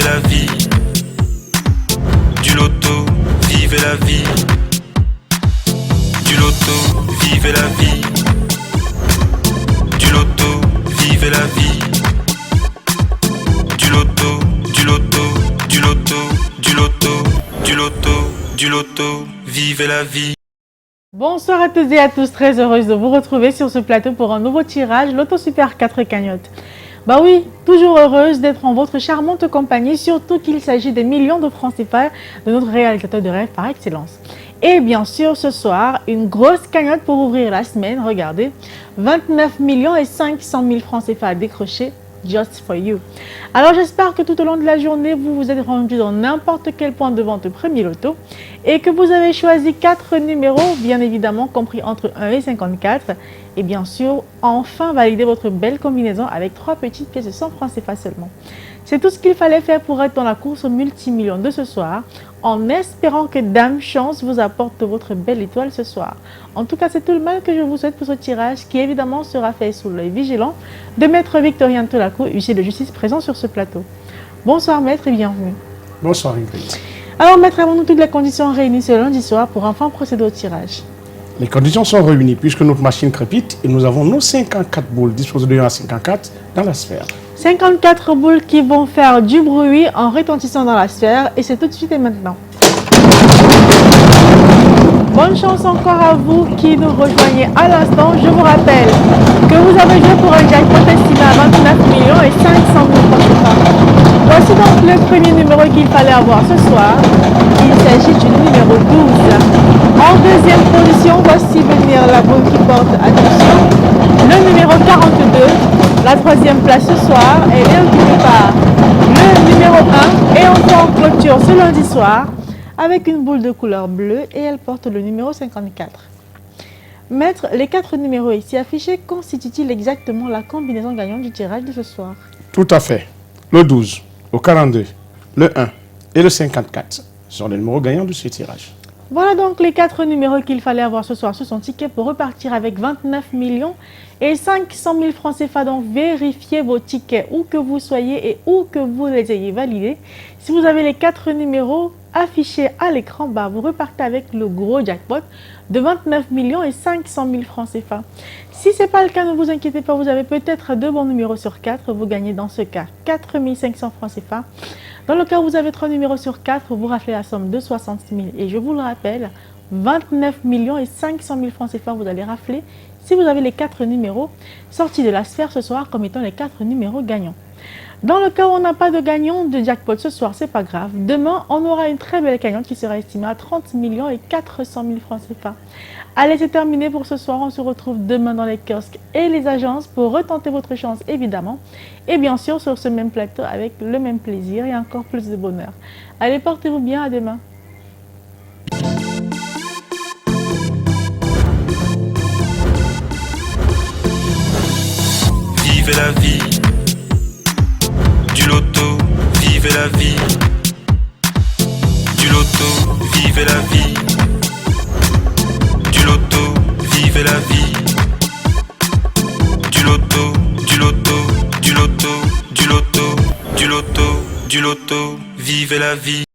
la vie. Du loto, vivez la vie. Du loto, vivez la vie. Du loto, vivez la vie. Du loto, du loto, du loto, du loto, du loto, du loto, vivez la vie. Bonsoir à toutes et à tous, très heureuse de vous retrouver sur ce plateau pour un nouveau tirage Loto Super 4 cagnottes. Bah oui, toujours heureuse d'être en votre charmante compagnie, surtout qu'il s'agit des millions de francs CFA de notre réalisateur de rêve par excellence. Et bien sûr, ce soir, une grosse cagnotte pour ouvrir la semaine, regardez, 29 millions et 500 000 francs CFA à décrocher. Just for you. Alors j'espère que tout au long de la journée, vous vous êtes rendu dans n'importe quel point de vente premier loto et que vous avez choisi 4 numéros, bien évidemment compris entre 1 et 54. Et bien sûr, enfin valider votre belle combinaison avec 3 petites pièces de 100 francs CFA seulement. C'est tout ce qu'il fallait faire pour être dans la course au multimillion de ce soir, en espérant que Dame Chance vous apporte votre belle étoile ce soir. En tout cas, c'est tout le mal que je vous souhaite pour ce tirage qui évidemment sera fait sous l'œil vigilant de Maître Victorien Tolaco, huissier de justice présent sur ce plateau. Bonsoir Maître et bienvenue. Bonsoir Ingrid. Alors Maître, avons-nous toutes les conditions réunies ce lundi soir pour enfin procéder au tirage? Les conditions sont réunies puisque notre machine crépite et nous avons nos 54 boules disposées de 1 à 54 dans la sphère. 54 boules qui vont faire du bruit en retentissant dans la sphère et c'est tout de suite et maintenant. Bonne chance encore à vous qui nous rejoignez à l'instant. Je vous rappelle que vous avez joué pour un jackpot estimé à 29 millions et 500 000 francs CFA. Voici donc le premier numéro qu'il fallait avoir ce soir. Il s'agit du numéro 12. En deuxième position, voici venir la boule qui porte attention. Le numéro 42. La troisième place ce soir, elle est occupée par le numéro 1 et enfin en clôture ce lundi soir avec une boule de couleur bleue et elle porte le numéro 54. Maître, les 4 numéros ici affichés constituent-ils exactement la combinaison gagnante du tirage de ce soir? Tout à fait. Le 12, le 42, le 1 et le 54 sont les numéros gagnants de ce tirage. Voilà donc les 4 numéros qu'il fallait avoir ce soir sur son ticket pour repartir avec 29 millions et 500 000 francs CFA. Donc vérifiez vos tickets où que vous soyez et où que vous les ayez validés. Si vous avez les 4 numéros affichés à l'écran, bah, vous repartez avec le gros jackpot de 29 millions et 500 000 francs CFA. Si ce n'est pas le cas, ne vous inquiétez pas, vous avez peut-être 2 bons numéros sur 4. Vous gagnez dans ce cas 4 500 francs CFA. Dans le cas où vous avez 3 numéros sur 4, vous raflez la somme de 60 000. Et je vous le rappelle, 29 millions et 500 000 francs CFA, vous allez rafler si vous avez les 4 numéros sortis de la sphère ce soir comme étant les 4 numéros gagnants. Dans le cas où on n'a pas de gagnant de jackpot ce soir, c'est pas grave. Demain, on aura une très belle gagnante qui sera estimée à 30 millions et 400 000 francs CFA. Allez, c'est terminé pour ce soir. On se retrouve demain dans les kiosques et les agences pour retenter votre chance, évidemment. Et bien sûr, sur ce même plateau avec le même plaisir et encore plus de bonheur. Allez, portez-vous bien. À demain. Vivez la vie. Du loto, vivez la vie. Du loto, vivez la vie. Du loto, vivez la vie. Du loto, du loto, du loto, du loto, du loto, du loto, vivez la vie.